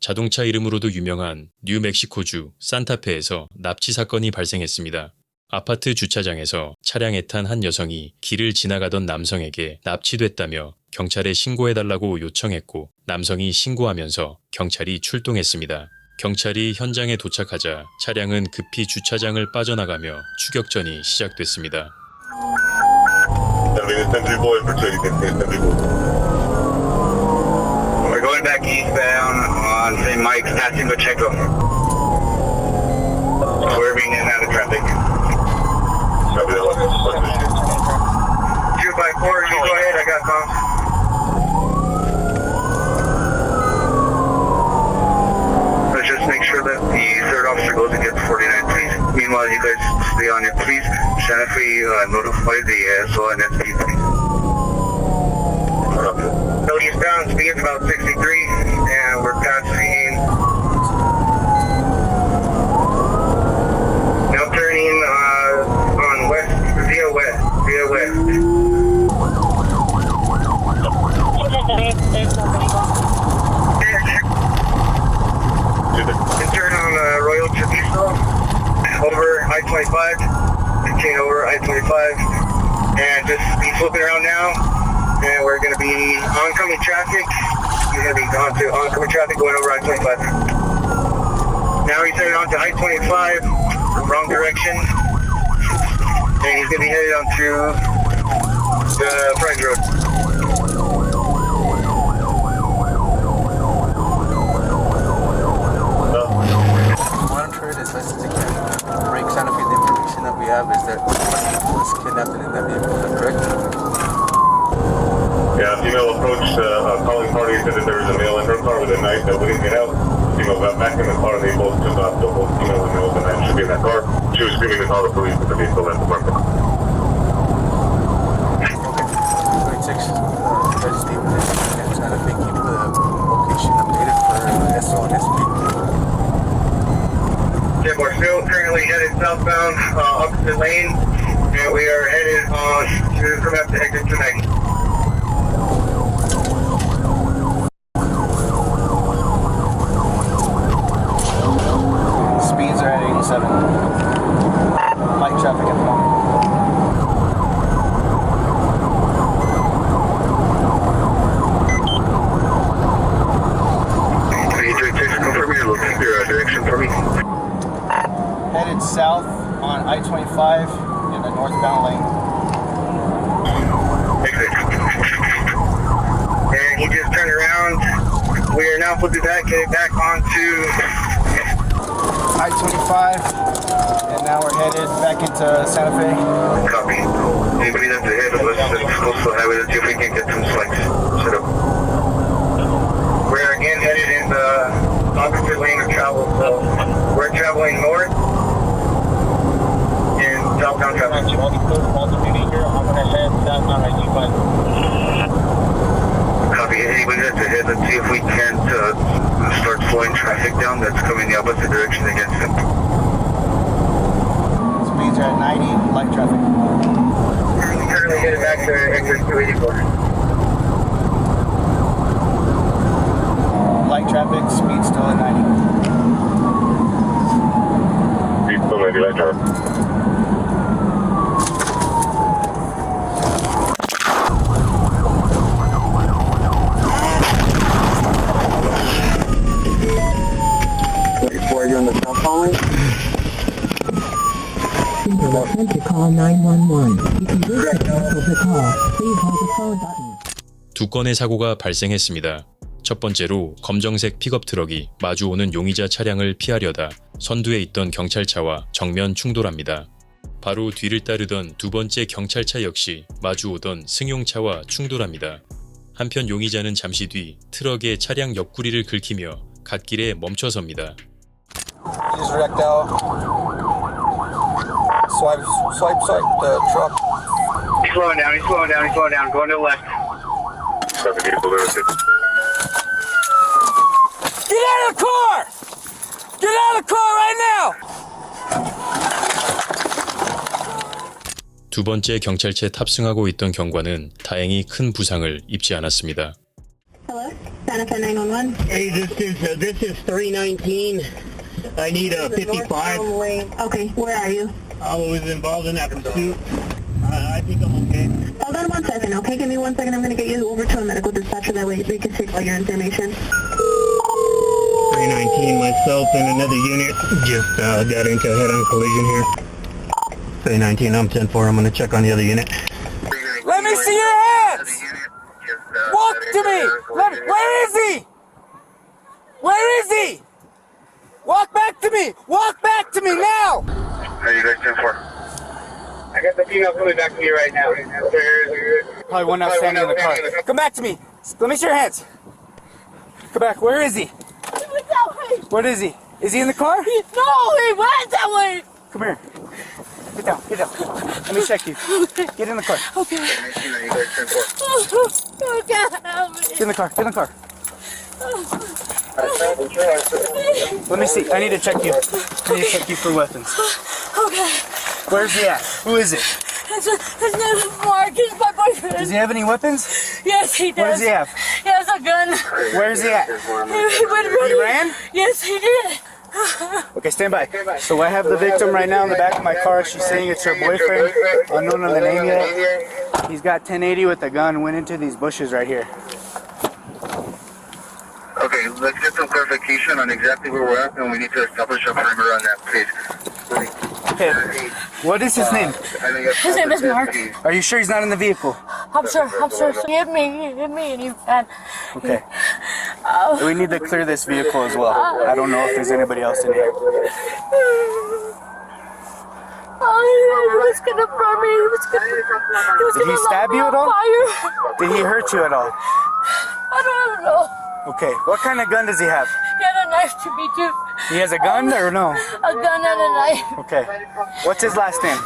자동차 이름으로도 유명한 뉴멕시코주 산타페에서 납치 사건이 발생했습니다. 아파트 주차장에서 차량에 탄 한 여성이 길을 지나가던 남성에게 납치됐다며 경찰에 신고해달라고 요청했고 남성이 신고하면서 경찰이 출동했습니다. 경찰이 현장에 도착하자 차량은 급히 주차장을 빠져나가며 추격전이 시작됐습니다. We're going back eastbound on St. Mike's, passing the Checo. Swerving in and out of traffic. 254, you go ahead, I got calm. Let's just make sure that the third officer goes and gets 49, please. Meanwhile, you guys stay on it, please. Santa Fe, notify the ASO and SP, please. So eastbound, speed is about 63, and we're passing. Now turning on west, via west. And turn on Royal Treviso, over I-25, continue over I-25, and just be flipping around now. And we're going to be oncoming traffic. You're going to be on to oncoming traffic going over I-25. Now he's headed onto I-25, wrong direction. And he's going to be headed onto the French Road. Monitor it as best as you can. Break Santa Fe, the information that we have is that someone was kidnapped in that vehicle, is that correct? Yeah, female approached a calling party, said that there was a male in her car with a knife that wouldn't get out. Female got back in the car and they both took off. The both female and male with a knife should be in that car. She was screaming to call the police, but the vehicle left the market. Okay. 26, Register and Santa Fe, keep the location updated for SO and SP. Yeah, we're still currently headed southbound, opposite lane, and we are headed to come up to exit 290. Speeds are at 87. Light traffic at the moment. Confirm your direction for me. Headed south on I-25 in the northbound lane. Exit. And he just turned around. We are now flipping back, headed back onto I-25, and now we're headed back into Santa Fe. copy. Anybody that's ahead of us that's close to the highway, let's see if we can get some flights set up. We're again headed in the opposite lane of travel, so we're traveling north in southbound traffic. I'm going to head southbound I-25. Copy. Anybody that's ahead, let's see if we can't start slowing traffic down that's coming the opposite direction against them. Speeds are at 90, light traffic. Currently headed back to exit 284. Light traffic, speed still at 90. Speed still 90, light traffic. You're on the cell phone. People are sent to call 911. If you wish to cancel the call, please hold the phone button. 두 건의 사고가 발생했습니다. 첫 번째로 검정색 픽업 트럭이 마주오는 용의자 차량을 피하려다 선두에 있던 경찰차와 정면 충돌합니다. 바로 뒤를 따르던 두 번째 경찰차 역시 마주오던 승용차와 충돌합니다. 한편 용의자는 잠시 뒤 트럭의 차량 옆구리를 긁히며 갓길에 멈춰섭니다. Just wrecked out. Swipe the truck. He's slowing down, going to the left. Traffic vehicle there, 6. Get out of the car! Get out of the car right now! 두 번째 경찰차에 탑승하고 있던 경관은 다행히 큰 부상을 입지 않았습니다. Hello? Santa Manifest 911. Hey, this is 319. I need a 55. Okay, where are you? I was involved in that pursuit. I think I'm okay. Hold on 1 second, okay? Give me 1 second. I'm going to get you over to a medical dispatcher. That way we can take all your information. 319, myself and another unit just got into a head-on collision here. 319, I'm 10-4. I'm going to check on the other unit. Let me see your hands! Walk to me! Where is he? Where is he? Walk back to me! Walk back to me now! Are you guys 10-4? I got the female coming back to me right now. Probably one now standing in the car. Come back to me. Let me see your hands. Come back. Where is he? He went that way. What is he? Is he in the car? No, he went that way. Come here. Get down. Get down. Let me check you. Get in the car. Okay. Oh, God. Get in the car. Get in the car. Let me see. I need to check you. I need to check you for weapons. Okay. Where's he at? Who is it? His name is Mark. He's my boyfriend. Does he have any weapons? Yes, he does. What does he have? He has a gun. Where's he at? He ran? Yes, he did. Okay, stand by. So I have the victim right now in the back of my car. She's saying it's her boyfriend, unknown of the name yet. He's got 1080 with a gun, went into these bushes right here. Okay, let's get some clarification on exactly where we're at, and we need to establish a perimeter on that, please. Okay, what is his name? His name is Mark. Are you sure he's not in the vehicle? I'm sure. He hit me, and he ran. Okay. We need to clear this vehicle as well. I don't know if there's anybody else in here. Oh, he was gonna burn me. Did he stab you at all? Fire. Did he hurt you at all? I don't know. Okay, what kind of gun does he have? He had a knife to me too. He has a gun or no? A gun and a knife. Okay. What's his last name?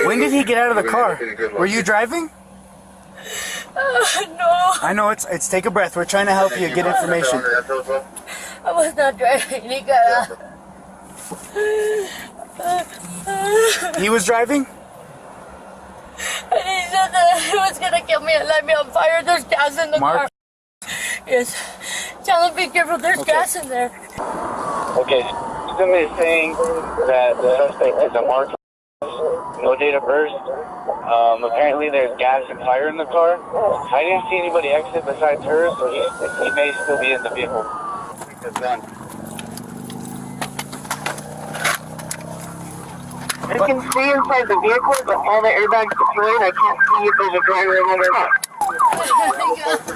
When did he get out of the car? Were you driving? No, I know it's take a breath. We're trying to help you get information. I was not driving. He got out. He was driving? And he said that he was gonna kill me and light me on fire. There's gas in the Mark? car. Yes. Tell him be careful. There's gas in there. Okay, somebody is saying that the suspect is a Mark, no date of birth. Apparently there's gas and fire in the car. I didn't see anybody exit besides her, so he may still be in the vehicle. I can see inside the vehicle, but all the airbags deployed. I can't see if there's a driver in there.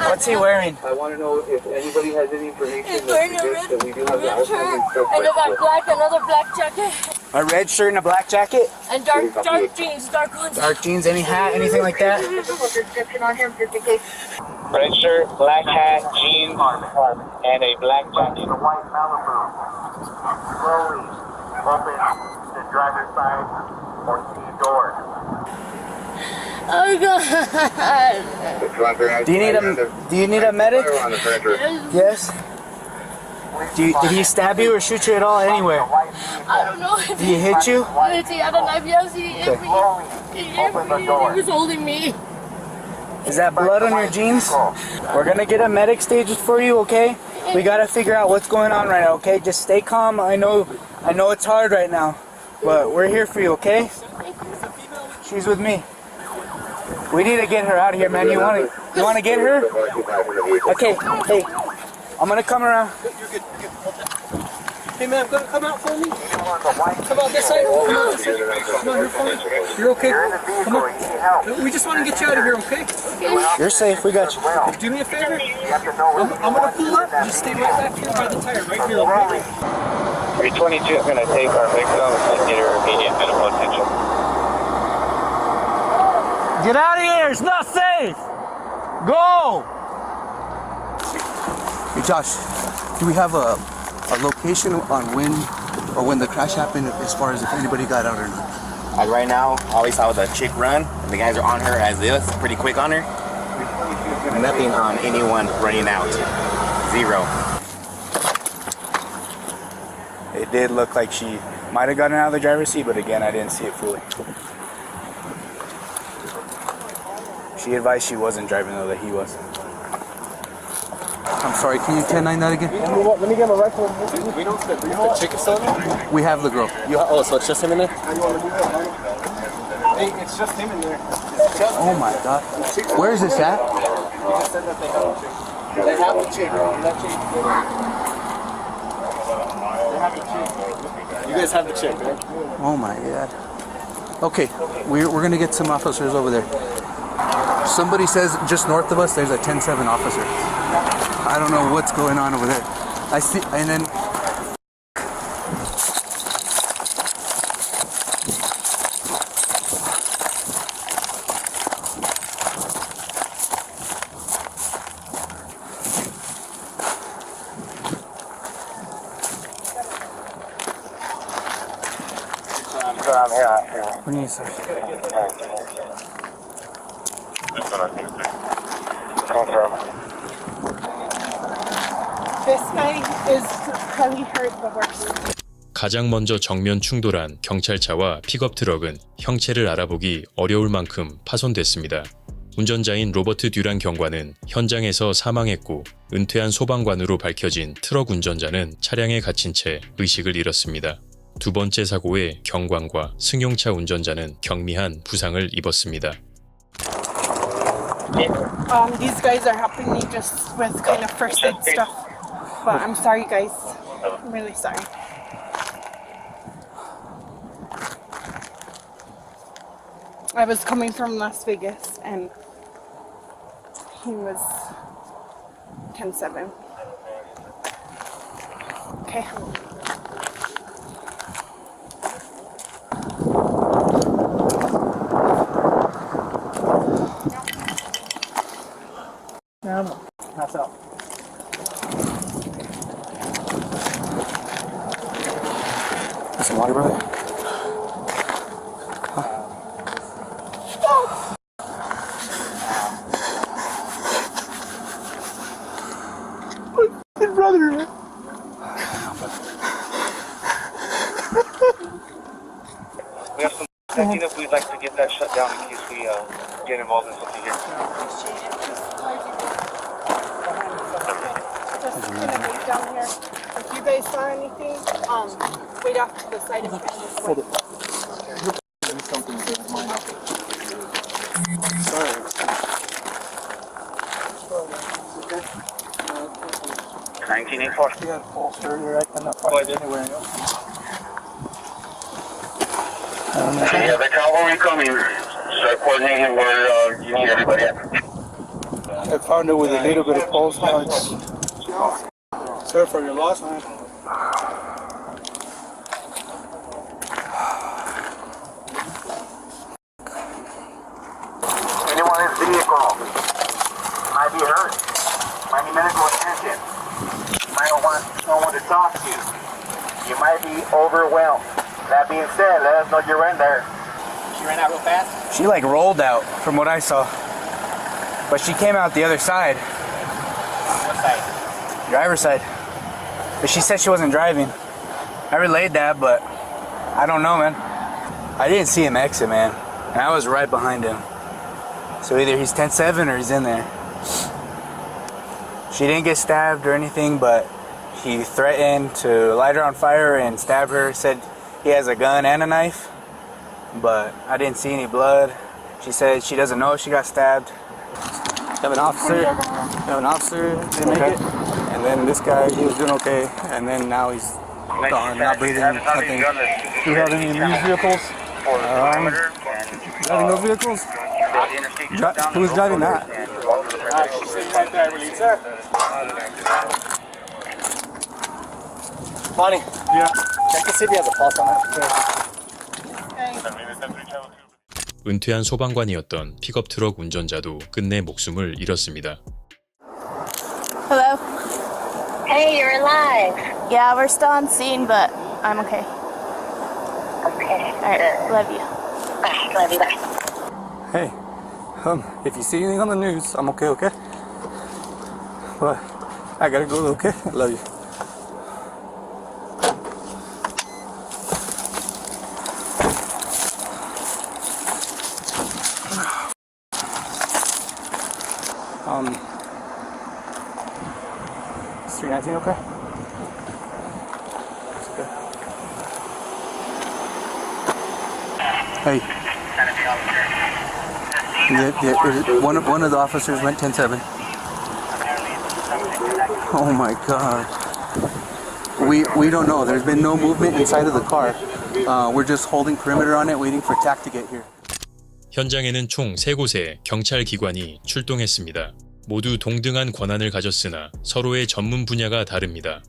What's he wearing? I want to know if anybody has any information He's wearing a red shirt and another black jacket A red shirt and a black jacket? and dark jeans, dark ones. Dark jeans, any hat, anything like that? Red shirt, black hat, jeans, and a black jacket. White Malibu. Slowly open the driver's side or C door. Oh God! Do you need a medic? Yes. Did he stab you or shoot you at all anywhere? I don't know if Did he hit you? he had a knife. Yes, he hit me. He hit me. He was holding me. Is that blood on your jeans? We're gonna get a medic staged for you, okay? We gotta figure out what's going on right now, okay? Just stay calm. I know it's hard right now, but we're here for you, okay? She's with me. We need to get her out of here, man. You wanna get her? Okay, hey, I'm gonna come around. Hey man, come out for me. Come out this side. Come out this side. Come out here for me. You're okay? Come on. We just want to get you out of here, okay? You're safe. We got you. Do me a favor. I'm gonna pull up. You stay right back here by the tire, right here, okay? 322 is going to take our victim and get her immediate medical attention. Get out of here. It's not safe. Go. Hey Josh, do we have a location on when the crash happened, as far as if anybody got out or not? Right now, all we saw was a chick run, and the guys are on her as is, pretty quick on her. Nothing on anyone running out. Zero. It did look like she might have gotten out of the driver's seat, but again, I didn't see it fully. She advised she wasn't driving though, that he was. I'm sorry, can you 10-9 that again? Let me get my rifle. We don't the chick is still in there? We have the girl. Oh, so it's just him in there? Hey, it's just him in there. Oh my god. Where is this at? They have the chick. That chick. They have the chick. You guys have the chick, right? Oh my god. Okay, we're gonna get some officers over there. Somebody says just north of us there's a 10-7 officer. I don't know what's going on over there. I see, and then I'm here. what do you say? This guy is probably hurt the worst. 가장 먼저 정면 충돌한 경찰차와 픽업 트럭은 형체를 알아보기 어려울 만큼 파손됐습니다. 운전자인 로버트 듀란 경관은 현장에서 사망했고 은퇴한 소방관으로 밝혀진 트럭 운전자는 차량에 갇힌 채 의식을 잃었습니다. 두 번째 사고에 경관과 승용차 운전자는 경미한 부상을 입었습니다. These guys are helping me just with kind of first aid stuff. But I'm sorry, guys. I'm really sorry. I was coming from Las Vegas and he was 10-7. Okay. Pass out. Some water, brother? Brother. We have some setting up. We'd like to get that shut down in case we get involved in something here. Just gonna wait down here. If you guys saw anything, wait off to the side of the way. Yeah, the cavalry coming. Start coordinating where you need everybody at. I found it with a little bit of pulse now. Sorry for your loss, man. Anyone in this vehicle might be hurt, might need medical attention, might not want someone to talk to. You might be overwhelmed. That being said, let us know you're in there. She ran out real fast? She like rolled out from what I saw. But she came out the other side. What side? Driver's side. But she said she wasn't driving. I relayed that, but I don't know, man. I didn't see him exit, man. And I was right behind him. So either he's 10-7 or he's in there. She didn't get stabbed or anything, but he threatened to light her on fire and stab her. Said he has a gun and a knife, but I didn't see any blood. She said she doesn't know if she got stabbed. You have an officer, didn't make it. And then this guy, he was doing okay. And then now he's gone, not breathing, nothing. Do you have any of these vehicles? Driving those vehicles? Who's driving that? She's sitting right there, I believe, sir. Bonnie. Yeah. Check to see if he has a pulse on that. 은퇴한 소방관이었던 픽업 트럭 운전자도 끝내 목숨을 잃었습니다. Hello? Hey, you're alive. Yeah, we're still on scene, but I'm okay. Okay. Alright, love you. Bye. Love you. Bye. Hey, if you see anything on the news, I'm okay, okay? But I gotta go, okay? I love you. Everything okay? Hey. One of the officers went 10-7. Oh my god. We don't know. There's been no movement inside of the car. We're just holding perimeter on it, waiting for TAC to get here. 현장에는 총 3곳의 경찰 기관이 출동했습니다. 모두 동등한 권한을 가졌으나 서로의 전문 분야가 다릅니다.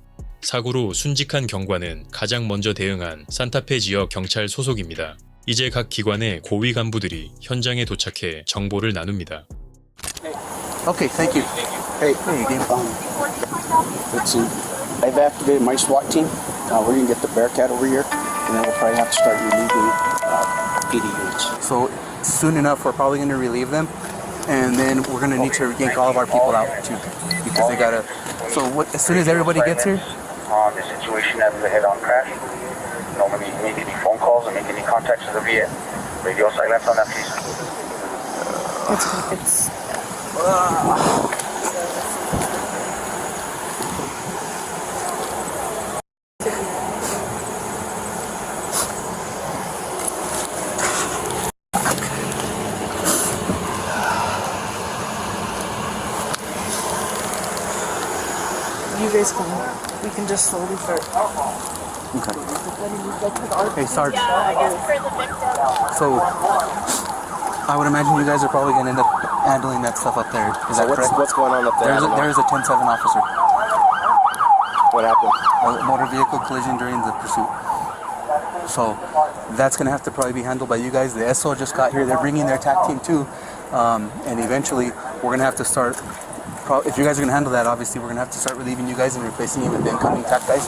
사고로 순직한 경관은 가장 먼저 대응한 산타페 지역 경찰 소속입니다. 이제 각 기관의 고위 간부들이 현장에 도착해 정보를 나눕니다. Okay, thank you. Hey, let's see. I've activated my SWAT team. We're going to get the Bearcat over here, and then we'll probably have to start relieving PD units. So soon enough, we're probably going to relieve them, and then we're going to need to yank all of our people out too, because they gotta. So as soon as everybody gets here. On the situation as a head-on crash. Nobody make any phone calls or make any contacts to the VA. Radio silence on that, please. It's you guys can, we can just slowly start. Okay. Hey, Sarge. So, I would imagine you guys are probably going to end up handling that stuff up there. Is that correct? What's going on up there? There's a 10-7 officer. What happened? A motor vehicle collision during the pursuit. So, that's going to have to probably be handled by you guys. The SO just got here. They're bringing their TAC team too. And eventually, we're going to have to start. If you guys are going to handle that, obviously we're going to have to start relieving you guys and replacing you with the incoming TAC guys,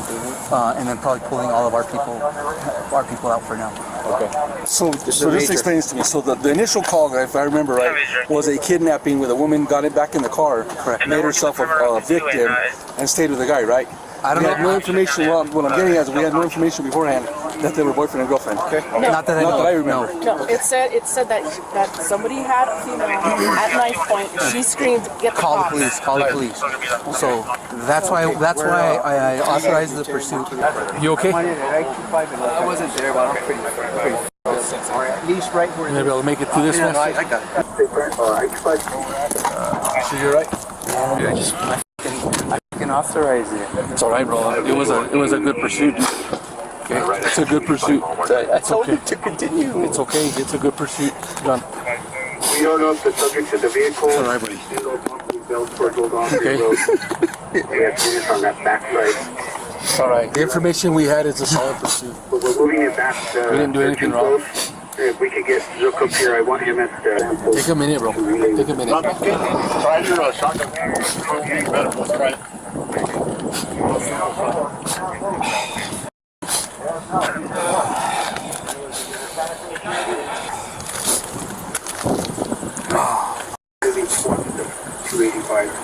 and then probably pulling all of our people out for now. Okay. So this explains to me. So the initial call, if I remember right, was a kidnapping where the woman got it back in the car, made herself a victim, and stayed with the guy, right? I don't know. We had no information. Well, what I'm getting at is we had no information beforehand that they were boyfriend and girlfriend. Okay. No. Not that I remember. No, it said that somebody had a female at knife point. She screamed, "Get the Call the cops." police. Call the police. So that's why I authorized the pursuit. You okay? I wasn't there, but I'm pretty. At least right where. Maybe I'll make it through this one. I got it. So you're right. Yeah, I can authorize it. It's all right, bro. It was a good pursuit. Okay, it's a good pursuit. I told you to continue. It's okay. It's a good pursuit. Done. We don't know if the subject of the vehicle. It's all right, buddy. Okay. We have units on that back side. It's all right. The information we had is a solid pursuit. But we're moving it back. We didn't do anything wrong. If we could get Zook up here, I want him at the. Take a minute, bro. Take a minute. Try to shotgun. Try.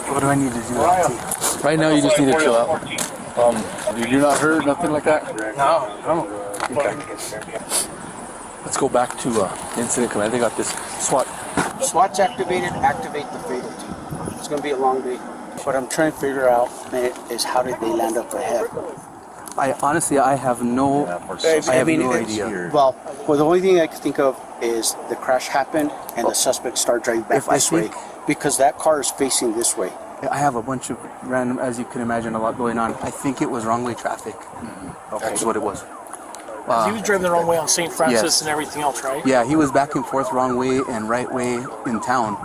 What do I need to do? Right now, you just need to chill out. You're not hurt, nothing like that? No. Okay. Let's go back to incident command. They got this SWAT. SWAT's activated, activate the fatal team. It's going to be a long day. What I'm trying to figure out is how did they land up ahead? I honestly have no idea. Well, the only thing I can think of is the crash happened and the suspect started driving back this way because that car is facing this way. I have a bunch of random, as you can imagine, a lot going on. I think it was wrong way traffic. Okay. That's what it was. He was driving the wrong way on St. Francis yes. and everything else, right? Yeah, he was back and forth wrong way and right way in town.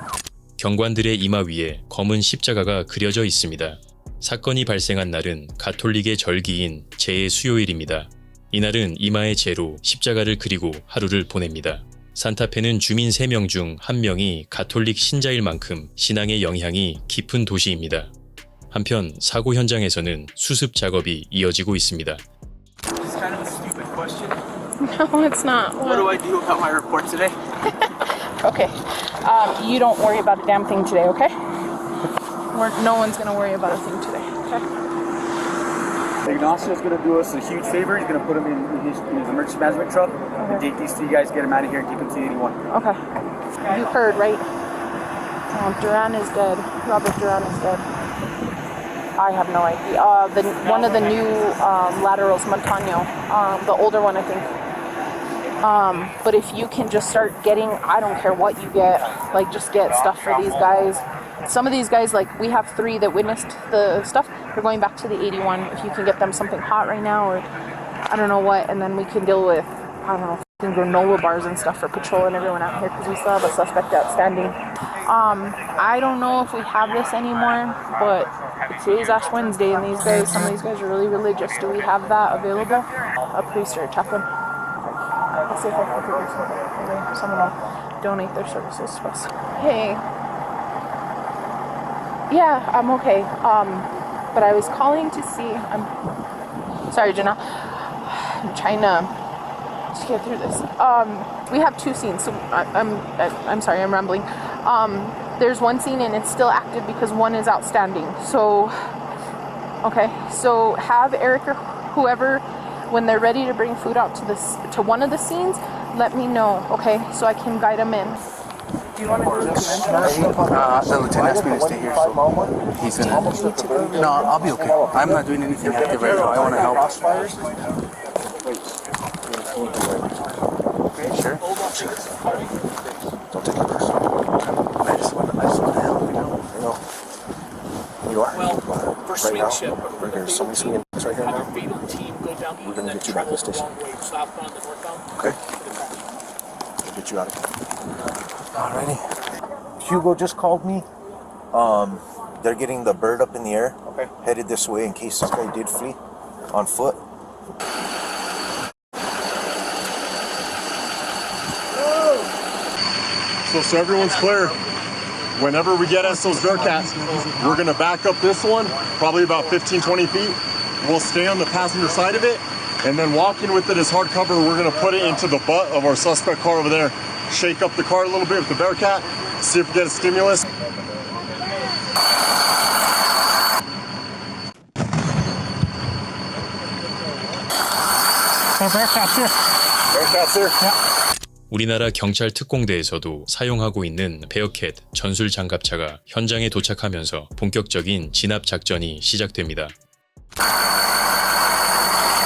경관들의 이마 위에 검은 십자가가 그려져 있습니다. 사건이 발생한 날은 가톨릭의 절기인 제 수요일입니다. 이날은 이마에 제로 십자가를 그리고 하루를 보냅니다. 산타페는 주민 3명 중 1명이 가톨릭 신자일 만큼 신앙의 영향이 깊은 도시입니다. 한편 사고 현장에서는 수습 작업이 이어지고 있습니다. It's kind of a stupid question. No, it's not. What do I do about my report today? Okay. You don't worry about a damn thing today, okay? No one's gonna worry about a thing today, okay? Ignacio's gonna do us a huge favor. He's gonna put him in his emergency management truck and take these 3 guys, get him out of here, and keep him to 81. Okay. You heard, right? Duran is dead. Robert Duran is dead. I have no idea. One of the new laterals, Montano, the older one, I think. But if you can just start getting, I don't care what you get, like just get stuff for these guys. Some of these guys, like we have 3 that witnessed the stuff. They're going back to the 81. If you can get them something hot right now, or I don't know what, and then we can deal with, I don't know, granola bars and stuff for patrol and everyone out here, because we still have a suspect outstanding. I don't know if we have this anymore, but today's Ash Wednesday, and these guys, some of these guys are really religious. Do we have that available? A priest or a chaplain? Let's see if I can do something. Maybe someone will donate their services to us. Hey. Yeah, I'm okay. But I was calling to see. I'm sorry, Jenna. I'm trying to just get through this. We have 2 scenes, so I'm sorry, I'm rambling. There's one scene and it's still active because one is outstanding. So, okay, so have Eric or whoever, when they're ready to bring food out to one of the scenes, let me know, okay, so I can guide them in. Do you want to do this? The lieutenant asked me to stay here, so he's gonna. No, I'll be okay. I'm not doing anything active right now. I want to help. Sure. Don't take it personal. I just want to help, you know. You are. Well, first right swing now, ship. there's so many swinging right here now. We're going to get you back to the station. Okay. We'll get you out of here. Alrighty. Hugo just called me. They're getting the bird up in the air. Okay. Headed this way in case this guy did flee on foot. So everyone's clear. Whenever we get us those Bearcats, we're gonna back up this one, probably about 15-20 feet. We'll stay on the passenger side of it, and then walking with it as hard cover, we're gonna put it into the butt of our suspect car over there. Shake up the car a little bit with the Bearcat, see if we get a stimulus. Bearcats here. Bearcats here. Yeah. 우리나라 경찰 특공대에서도 사용하고 있는 베어캣 전술 장갑차가 현장에 도착하면서 본격적인 진압 작전이 시작됩니다.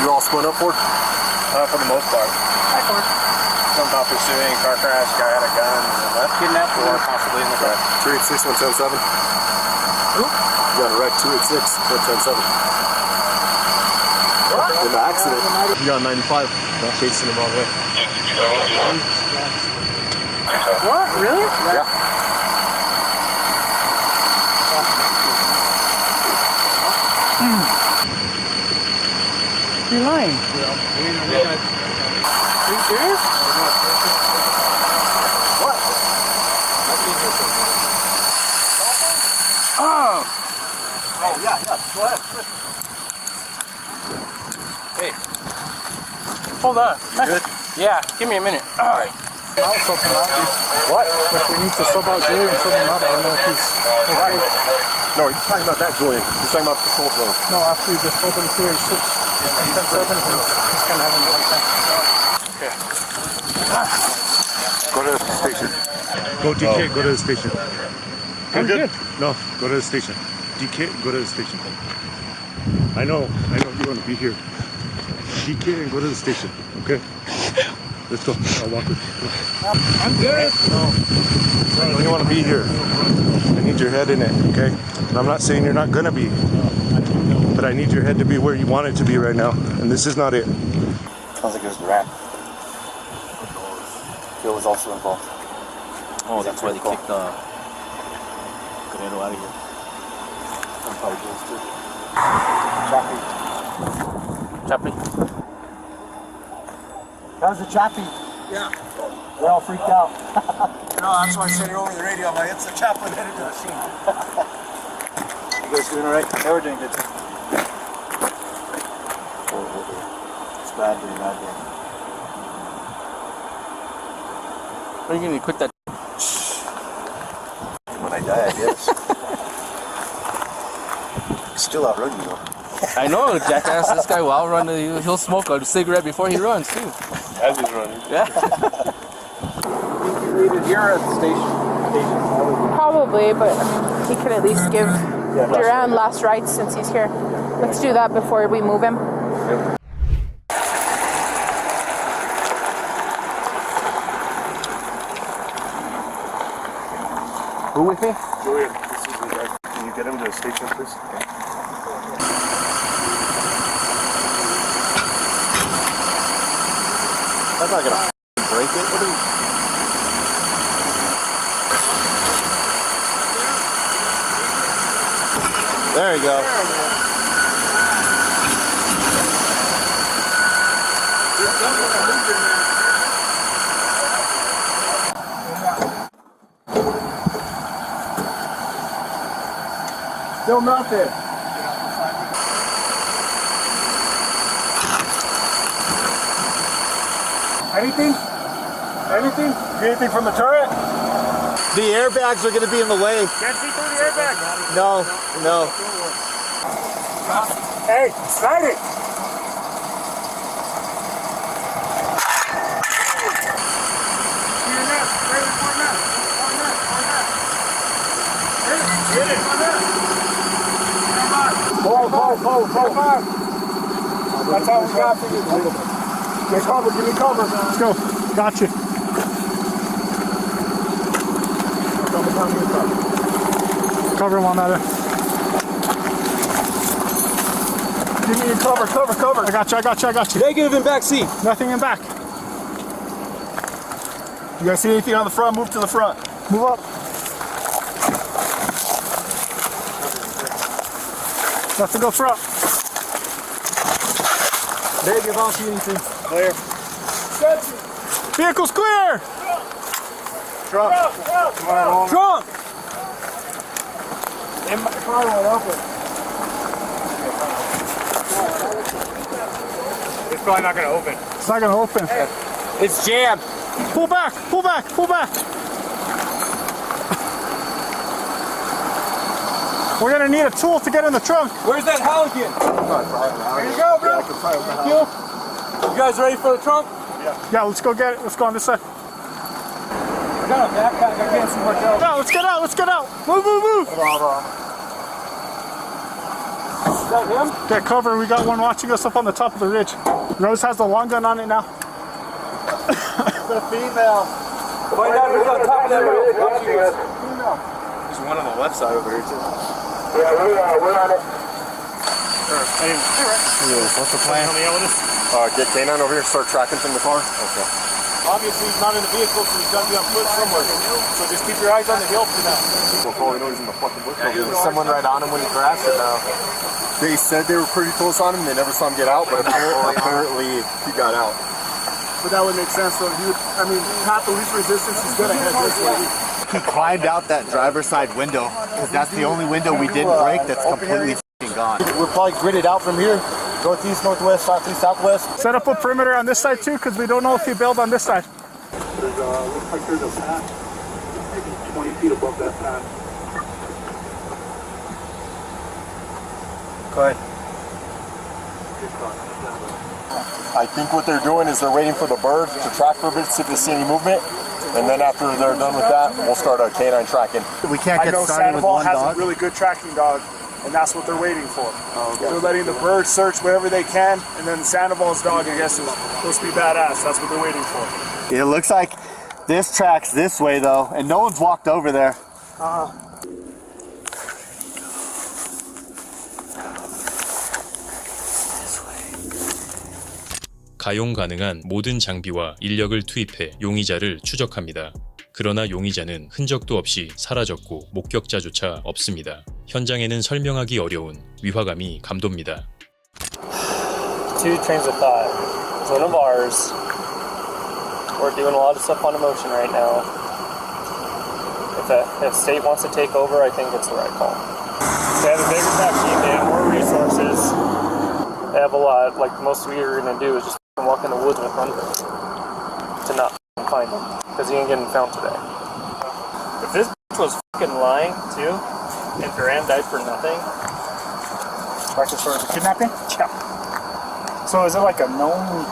You all split up for? For the most part. Some about pursuing car crash, guy had a gun, left kidnapped, or possibly in the car. 286 177. Who? You got a wreck 286 177. In the accident. You got 95. Not chasing him all the way. What? Really? Yeah. You're lying. Are you serious? What? Oh! Oh, yeah. Go ahead. Hey. Hold on. Good? Yeah, give me a minute. Alright. What? If we need to sub out Julian and sub him out, I don't know if he's okay. No, he's talking about that Julian. He's talking about the patrol drone. No, after you just open 286 and 10-7, he's gonna have him like that. Okay. Go to the station. Go DK, go to the station. I'm good. No, go to the station. DK, go to the station. I know you want to be here. DK and go to the station, okay? Let's go. I'll walk with you. I'm good. I know you want to be here. I need your head in it, okay? And I'm not saying you're not going to be, but I need your head to be where you want it to be right now, and this is not it. Sounds like it was the rat. Phil was also involved. Oh, that's why they kicked Guerrero out of here. I'm probably Jules too. Chappie. That was the chappie. Yeah. They're all freaked out. No, that's why I said it over the radio. I'm like, it's the chaplain headed to the scene. You guys doing alright? They were doing good. It's bad, really bad day. When are you gonna quit that? When I die, I guess. Still outrun you though. I know, jackass. This guy will outrun. He'll smoke a cigarette before he runs too. As he's running. Yeah. You're at the station. Probably, but I mean, he could at least give Duran last rites since he's here. Let's do that before we move him. Who with me? Julian, this is the guy. Can you get him to the station, please? I'm not gonna break it. What are you? There you go. Still nothing. Anything? Anything? Anything from the turret? The airbags are going to be in the way. Can't see through the airbag. No, no. Hey, slide it. Pull. That's how we got for you. Get cover, give me cover. Let's go. Got you. Cover him on that end. Give me your cover. I got you. Negative in back seat. Nothing in back. You guys see anything on the front? Move to the front. Move up. Nothing up front. Negative, I don't see anything. Clear. Vehicle's clear. Trunk. Trunk! In my car won't open. It's probably not going to open. It's not going to open. It's jammed. Pull back. We're going to need a tool to get in the trunk. Where's that Halligan? There you go, bro. Thank you. You guys ready for the trunk? Yeah, let's go get it. Let's go on this side. I got a backpack. I can't see where to go. No, let's get out. Move. Hold on. Is that him? Get cover. We got one watching us up on the top of the ridge. Rose has the long gun on it now. It's a female. Find out who's on top of that ridge watching us. There's one on the left side over here, too. Yeah, we're on it. What's the plan? Get K9 over here, start tracking from the car. Okay. Obviously, he's not in the vehicle, so he's got to be on foot somewhere. So just keep your eyes on the hill for now. Well, probably know he's in the fucking bush. There was someone right on him when he crashed it now. They said they were pretty close on him. They never saw him get out, but apparently he got out. But that would make sense, though. Half the least resistance, he's going to head this way. He climbed out that driver's side window because that's the only window we didn't break that's completely f***ing gone. We're probably gridded out from here. Northeast, northwest, southeast, southwest. Set up a perimeter on this side, too, because we don't know if he bailed on this side. Looks like there's a path, maybe 20 feet above that path. Go ahead. I think what they're doing is they're waiting for the bird to track for a bit, see if they see any movement. And then after they're done with that, we'll start a K9 tracking. We can't get started with one has dog. a really good tracking dog, and that's what they're waiting for. They're letting the bird search wherever they can, and then Sandoval's dog, I guess, is supposed to be badass. That's what they're waiting for. It looks like this tracks this way though, and no one's walked over there. 가용 가능한 모든 장비와 인력을 투입해 용의자를 추적합니다. 그러나 용의자는 흔적도 없이 사라졌고 목격자조차 없습니다. 현장에는 설명하기 어려운 위화감이 감돕니다. Two trains of thought. It's one of ours. We're doing a lot of stuff on emotion right now. If state wants to take over, I think it's the right call. They have a bigger tech team, they have more resources. They have a lot. Like, most of what you're going to do is just walk in the woods with Hunter to not find him, because he ain't getting found today. If this was fucking lying, too, and Duran died for nothing. Like as far as the kidnapping? Yeah. So is it like a known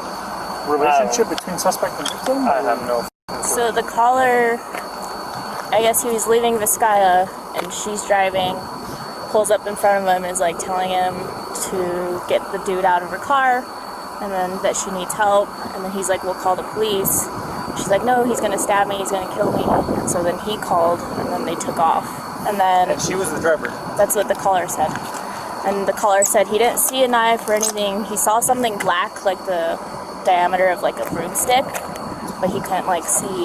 relationship between suspect and victim? I have no. So the caller, I guess he was leaving Vizcaya and she's driving, pulls up in front of him and is like telling him to get the dude out of her car, and then that she needs help, and then he's like, we'll call the police. She's like, no, he's gonna stab me, he's gonna kill me. And so then he called, and then they took off. And then And she was the driver. that's what the caller said. And the caller said he didn't see a knife or anything. He saw something black, like the diameter of like a broomstick, but he couldn't like see.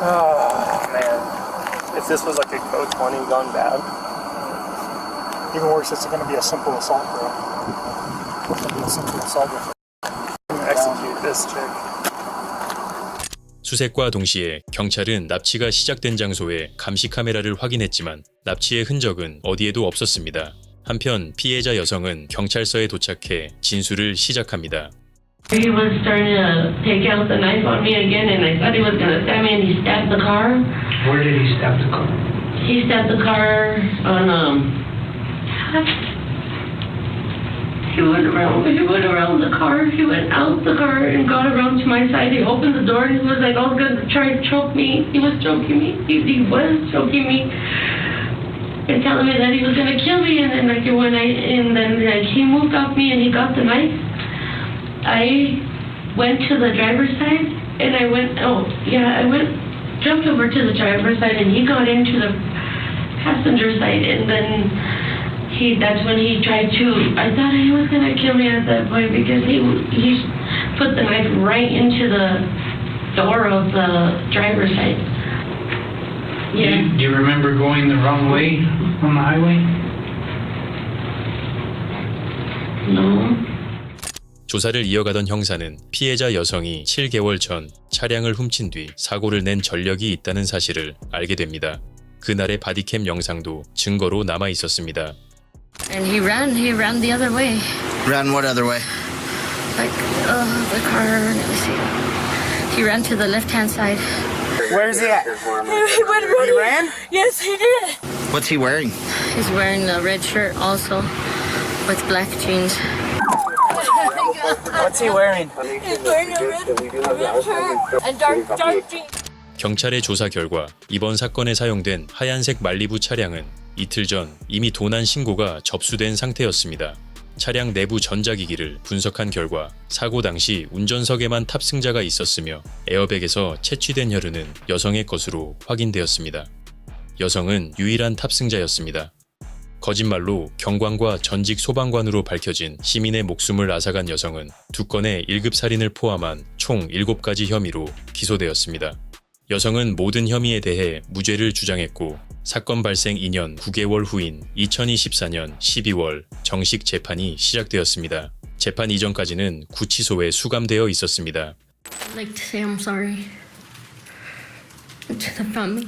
Oh man, if this was like a code 20 gone bad. Even worse, it's going to be a simple assault, bro. It's going to be a simple assault. Execute this chick. 수색과 동시에 경찰은 납치가 시작된 장소에 감시 카메라를 확인했지만 납치의 흔적은 어디에도 없었습니다. 한편 피해자 여성은 경찰서에 도착해 진술을 시작합니다. He was starting to take out the knife on me again, and I thought he was going to stab me, and he stabbed the car. Where did he stab the car? He stabbed the car on, he went around the car, he went out the car and got around to my side. He opened the door, and he was like, I was going to try to choke me. He was choking me. He was choking me and telling me that he was going to kill me, and then he moved off me and he got the knife. I went to the driver's side, and jumped over to the driver's side, and he got into the passenger side, and then that's when he tried to, I thought he was going to kill me at that point, because he put the knife right into the door of the driver's side. Yeah. Do you remember going the wrong way on the highway? No. 조사를 이어가던 형사는 피해자 여성이 7개월 전 차량을 훔친 뒤 사고를 낸 전력이 있다는 사실을 알게 됩니다. 그날의 바디캠 영상도 증거로 남아 있었습니다. And he ran the other way. Ran what other way? Like, the car, let me see. He ran to the left-hand side. Where is he at? He ran? Yes, he did. What's he wearing? He's wearing a red shirt also, with black jeans. What's he wearing? He's wearing a red shirt and dark jeans. 경찰의 조사 결과 이번 사건에 사용된 하얀색 말리부 차량은 이틀 전 이미 도난 신고가 접수된 상태였습니다. 차량 내부 전자기기를 분석한 결과 사고 당시 운전석에만 탑승자가 있었으며 에어백에서 채취된 혈흔은 여성의 것으로 확인되었습니다. 여성은 유일한 탑승자였습니다. 거짓말로 경관과 전직 소방관으로 밝혀진 시민의 목숨을 앗아간 여성은 2건의 1급 살인을 포함한 총 7가지 혐의로 기소되었습니다. 여성은 모든 혐의에 대해 무죄를 주장했고 사건 발생 2년 9개월 후인 2024년 12월 정식 재판이 시작되었습니다. 재판 이전까지는 구치소에 수감되어 있었습니다. I'd like to say I'm sorry to the family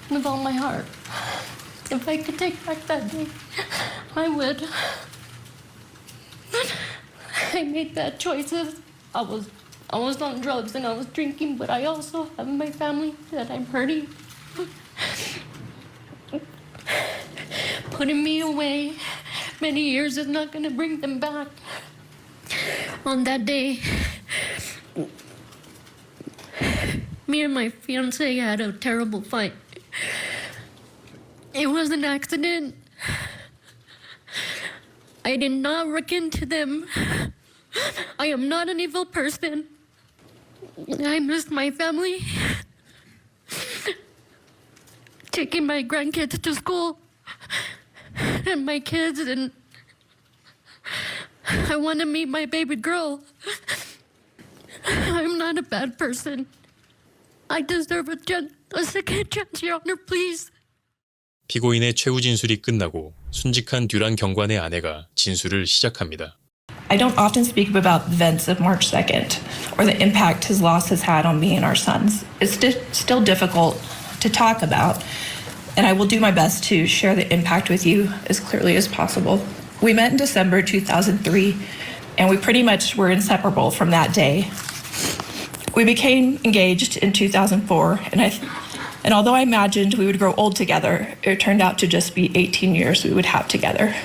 with all my heart. If I could take back that day, I would. I made bad choices. I was on drugs and I was drinking, but I also have my family that I'm hurting. Putting me away many years is not going to bring them back. On that day, me and my fiance had a terrible fight. It was an accident. I did not look into them. I am not an evil person. I missed my family. Taking my grandkids to school and my kids, and I want to meet my baby girl. I'm not a bad person. I deserve a second chance, Your Honor, please. 피고인의 최후 진술이 끝나고 순직한 듀란 경관의 아내가 진술을 시작합니다. I don't often speak about the events of March 2nd or the impact his loss has had on me and our sons. It's still difficult to talk about, and I will do my best to share the impact with you as clearly as possible. We met in December 2003, and we pretty much were inseparable from that day. We became engaged in 2004, and although I imagined we would grow old together, it turned out to just be 18 years we would have together.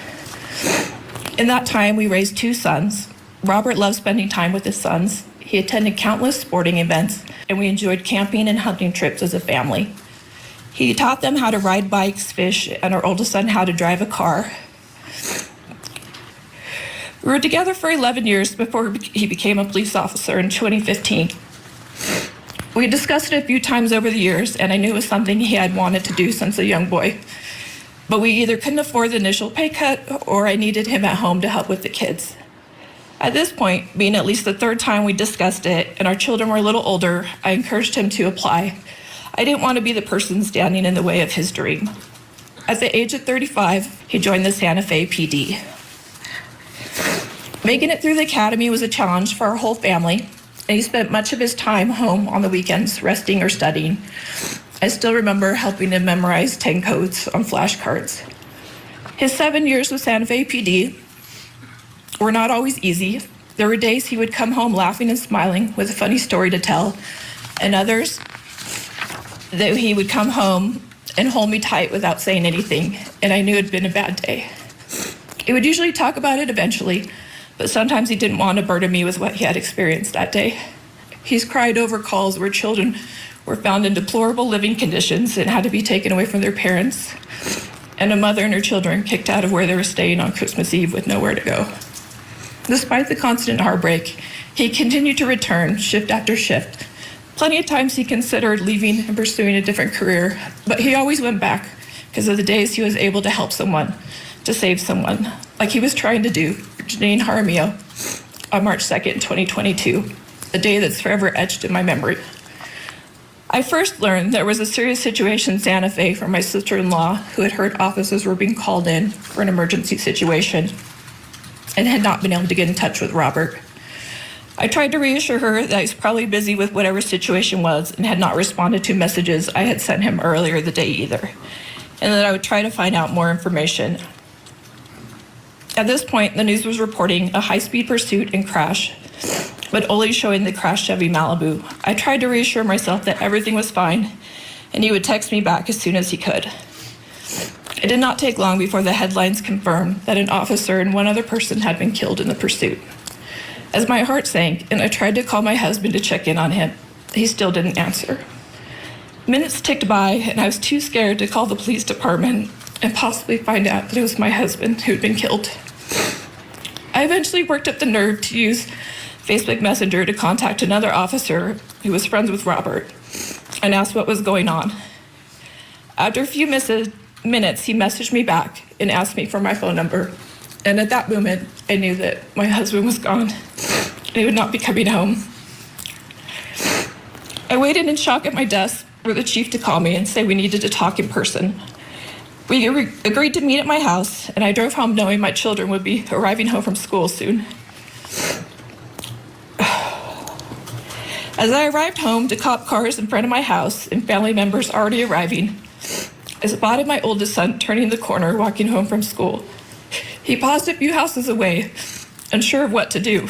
In that time, we raised 2 sons. Robert loved spending time with his sons. He attended countless sporting events, and we enjoyed camping and hunting trips as a family. He taught them how to ride bikes, fish, and our oldest son how to drive a car. We were together for 11 years before he became a police officer in 2015. We discussed it a few times over the years, and I knew it was something he had wanted to do since a young boy. But we either couldn't afford the initial pay cut, or I needed him at home to help with the kids. At this point, being at least the third time we discussed it, and our children were a little older, I encouraged him to apply. I didn't want to be the person standing in the way of his dream. At the age of 35, he joined the Santa Fe PD. Making it through the academy was a challenge for our whole family, and he spent much of his time home on the weekends, resting or studying. I still remember helping him memorize 10 codes on flashcards. His 7 years with Santa Fe PD were not always easy. There were days he would come home laughing and smiling with a funny story to tell, and others that he would come home and hold me tight without saying anything, and I knew it had been a bad day. He would usually talk about it eventually, but sometimes he didn't want to burden me with what he had experienced that day. He's cried over calls where children were found in deplorable living conditions and had to be taken away from their parents, and a mother and her children kicked out of where they were staying on Christmas Eve with nowhere to go. Despite the constant heartbreak, he continued to return shift after shift. Plenty of times he considered leaving and pursuing a different career, but he always went back because of the days he was able to help someone, to save someone, like he was trying to do for Janine Jaramillo on March 2nd, 2022, a day that's forever etched in my memory. I first learned there was a serious situation in Santa Fe from my sister-in-law who had heard officers were being called in for an emergency situation and had not been able to get in touch with Robert. I tried to reassure her that he's probably busy with whatever situation was and had not responded to messages I had sent him earlier the day either, and that I would try to find out more information. At this point, the news was reporting a high-speed pursuit and crash, but only showing the crashed Chevy Malibu. I tried to reassure myself that everything was fine, and he would text me back as soon as he could. It did not take long before the headlines confirmed that an officer and one other person had been killed in the pursuit. As my heart sank and I tried to call my husband to check in on him, he still didn't answer. Minutes ticked by and I was too scared to call the police department and possibly find out that it was my husband who'd been killed. I eventually worked up the nerve to use Facebook Messenger to contact another officer who was friends with Robert and asked what was going on. After a few minutes, he messaged me back and asked me for my phone number. And at that moment, I knew that my husband was gone and he would not be coming home. I waited in shock at my desk for the chief to call me and say we needed to talk in person. We agreed to meet at my house, and I drove home knowing my children would be arriving home from school soon. As I arrived home to cop cars in front of my house and family members already arriving, I spotted my oldest son turning the corner walking home from school. He paused a few houses away, unsure of what to do,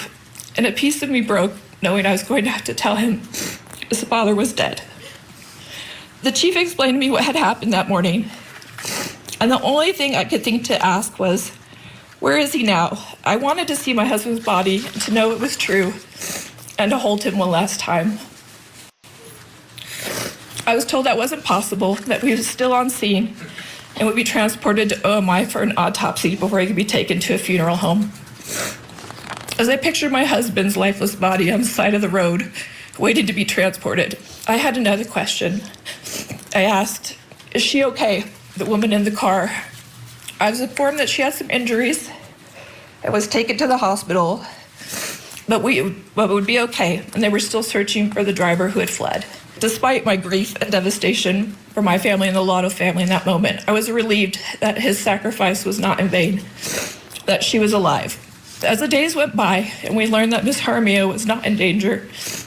and a piece of me broke knowing I was going to have to tell him his father was dead. The chief explained to me what had happened that morning, and the only thing I could think to ask was, where is he now? I wanted to see my husband's body, and to know it was true, and to hold him one last time. I was told that wasn't possible, that he was still on scene, and would be transported to OMI for an autopsy before he could be taken to a funeral home. As I pictured my husband's lifeless body on the side of the road, waiting to be transported, I had another question. I asked, is she okay, the woman in the car? I was informed that she had some injuries and was taken to the hospital, but would be okay, and they were still searching for the driver who had fled. Despite my grief and devastation for my family and the Lotto family in that moment, I was relieved that his sacrifice was not in vain, that she was alive. As the days went by and we learned that Ms. Jaramillo was not in danger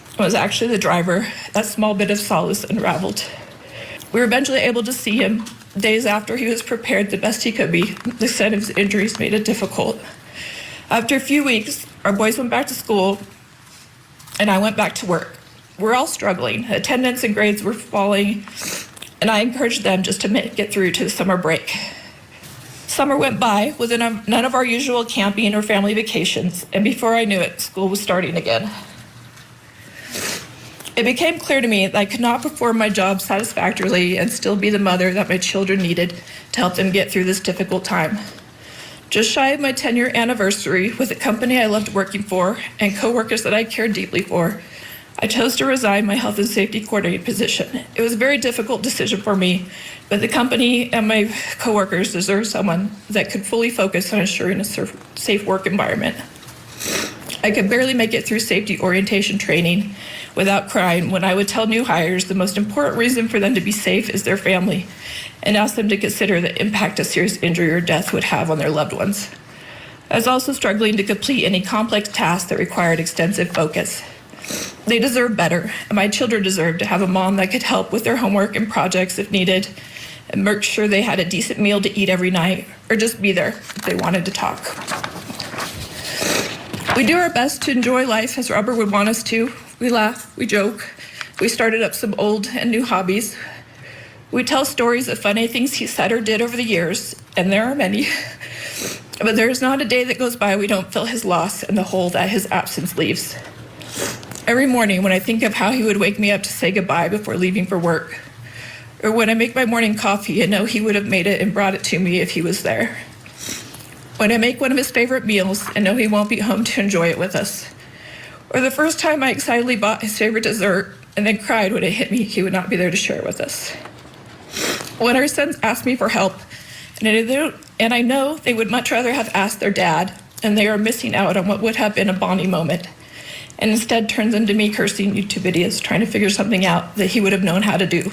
and was actually the driver, that small bit of solace unraveled. We were eventually able to see him days after he was prepared the best he could be. The extent of his injuries made it difficult. After a few weeks, our boys went back to school and I went back to work. We're all struggling. Attendance and grades were falling, and I encouraged them just to make it through to the summer break. Summer went by with none of our usual camping or family vacations, and before I knew it, school was starting again. It became clear to me that I could not perform my job satisfactorily and still be the mother that my children needed to help them get through this difficult time. Just shy of my 10-year anniversary with a company I loved working for and coworkers that I cared deeply for, I chose to resign my health and safety coordinator position. It was a very difficult decision for me, but the company and my coworkers deserve someone that could fully focus on ensuring a safe work environment. I could barely make it through safety orientation training without crying when I would tell new hires the most important reason for them to be safe is their family, and ask them to consider the impact a serious injury or death would have on their loved ones. I was also struggling to complete any complex tasks that required extensive focus. They deserve better, and my children deserve to have a mom that could help with their homework and projects if needed, and make sure they had a decent meal to eat every night, or just be there if they wanted to talk. We do our best to enjoy life as Robert would want us to. We laugh, we joke, we started up some old and new hobbies. We tell stories of funny things he said or did over the years, and there are many. But there is not a day that goes by we don't feel his loss and the hole that his absence leaves. Every morning when I think of how he would wake me up to say goodbye before leaving for work, or when I make my morning coffee and know he would have made it and brought it to me if he was there. When I make one of his favorite meals and know he won't be home to enjoy it with us. Or the first time I excitedly bought his favorite dessert and then cried when it hit me he would not be there to share it with us. When our sons ask me for help, and I know they would much rather have asked their dad, and they are missing out on what would have been a bonding moment, and instead turns into me cursing YouTube videos trying to figure something out that he would have known how to do.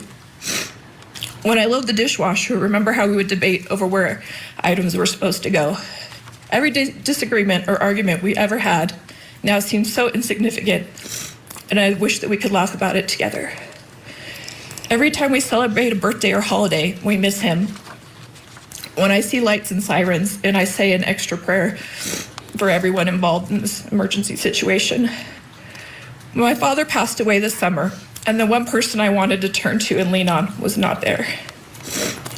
When I load the dishwasher, remember how we would debate over where items were supposed to go. Every disagreement or argument we ever had now seems so insignificant, and I wish that we could laugh about it together. Every time we celebrate a birthday or holiday, we miss him. When I see lights and sirens, and I say an extra prayer for everyone involved in this emergency situation. My father passed away this summer, and the one person I wanted to turn to and lean on was not there.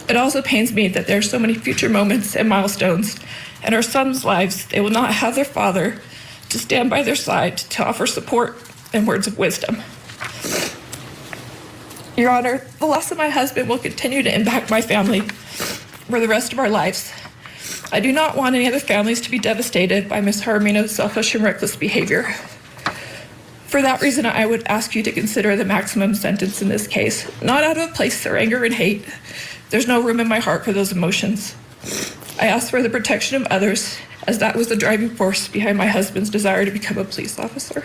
It also pains me that there are so many future moments and milestones in our sons' lives they will not have their father to stand by their side to offer support and words of wisdom. Your Honor, the loss of my husband will continue to impact my family for the rest of our lives. I do not want any other families to be devastated by Ms. Jaramillo's selfish and reckless behavior. For that reason, I would ask you to consider the maximum sentence in this case, not out of a place of anger and hate. There's no room in my heart for those emotions. I ask for the protection of others, as that was the driving force behind my husband's desire to become a police officer.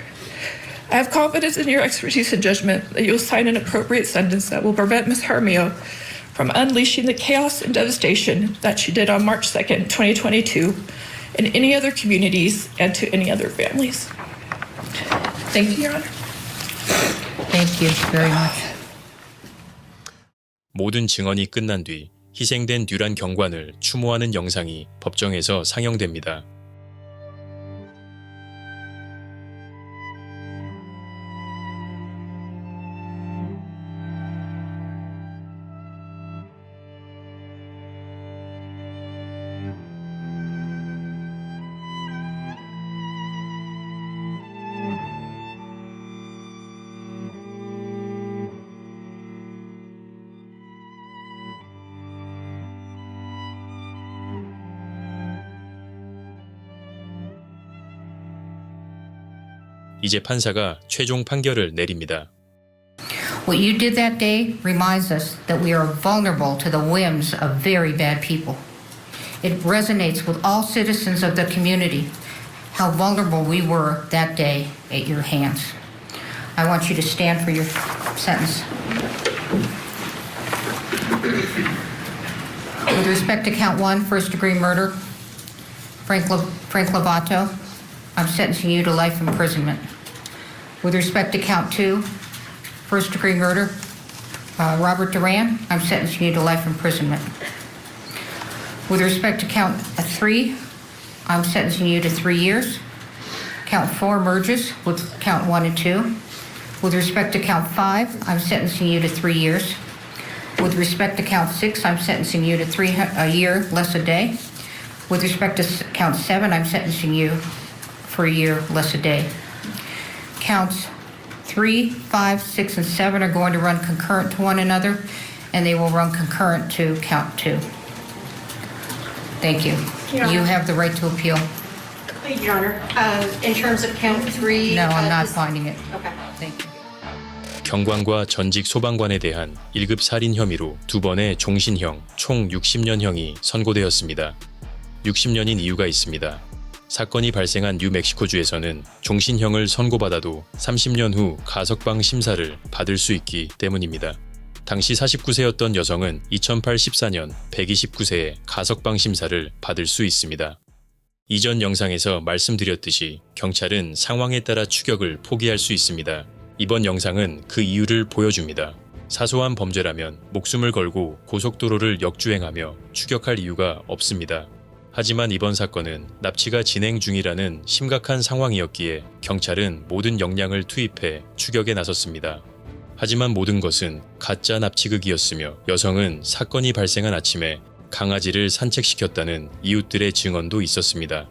I have confidence in your expertise and judgment that you'll sign an appropriate sentence that will prevent Ms. Jaramillo from unleashing the chaos and devastation that she did on March 2nd, 2022, in any other communities and to any other families. Thank you, Your Honor. Thank you very much. 모든 증언이 끝난 뒤 희생된 듀란 경관을 추모하는 영상이 법정에서 상영됩니다. 이제 판사가 최종 판결을 내립니다. What you did that day reminds us that we are vulnerable to the whims of very bad people. It resonates with all citizens of the community how vulnerable we were that day at your hands. I want you to stand for your sentence. With respect to count 1, first-degree murder, Frank Lovato, I'm sentencing you to life imprisonment. With respect to count 2, first-degree murder, Robert Duran, I'm sentencing you to life imprisonment. With respect to count 3, I'm sentencing you to 3 years. Count 4 merges with count 1 and 2. With respect to count 5, I'm sentencing you to 3 years. With respect to count 6, I'm sentencing you to a year less a day. With respect to count 7, I'm sentencing you for a year less a day. Counts 3, 5, 6, and 7 are going to run concurrent to one another, and they will run concurrent to count 2. Thank you. Your Honor. You have the right to appeal. Your Honor, in terms of count 3... No, I'm not finding it. Okay. Thank you. 경관과 전직 소방관에 대한 1급 살인 혐의로 2번의 종신형, 총 60년형이 선고되었습니다. 60년인 이유가 있습니다. 사건이 발생한 뉴멕시코주에서는 종신형을 선고받아도 30년 후 가석방 심사를 받을 수 있기 때문입니다. 당시 49세였던 여성은 2008-14년 129세의 가석방 심사를 받을 수 있습니다. 이전 영상에서 말씀드렸듯이 경찰은 상황에 따라 추격을 포기할 수 있습니다. 이번 영상은 그 이유를 보여줍니다. 사소한 범죄라면 목숨을 걸고 고속도로를 역주행하며 추격할 이유가 없습니다. 하지만 이번 사건은 납치가 진행 중이라는 심각한 상황이었기에 경찰은 모든 역량을 투입해 추격에 나섰습니다. 하지만 모든 것은 가짜 납치극이었으며 여성은 사건이 발생한 아침에 강아지를 산책시켰다는 이웃들의 증언도 있었습니다.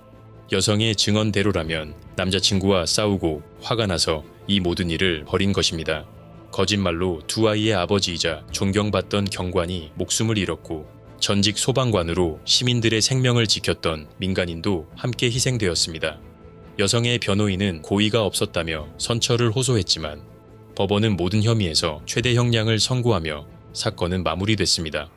여성의 증언대로라면 남자친구와 싸우고 화가 나서 이 모든 일을 벌인 것입니다. 거짓말로 2 아이의 아버지이자 존경받던 경관이 목숨을 잃었고 전직 소방관으로 시민들의 생명을 지켰던 민간인도 함께 희생되었습니다. 여성의 변호인은 고의가 없었다며 선처를 호소했지만 법원은 모든 혐의에서 최대 형량을 선고하며 사건은 마무리됐습니다.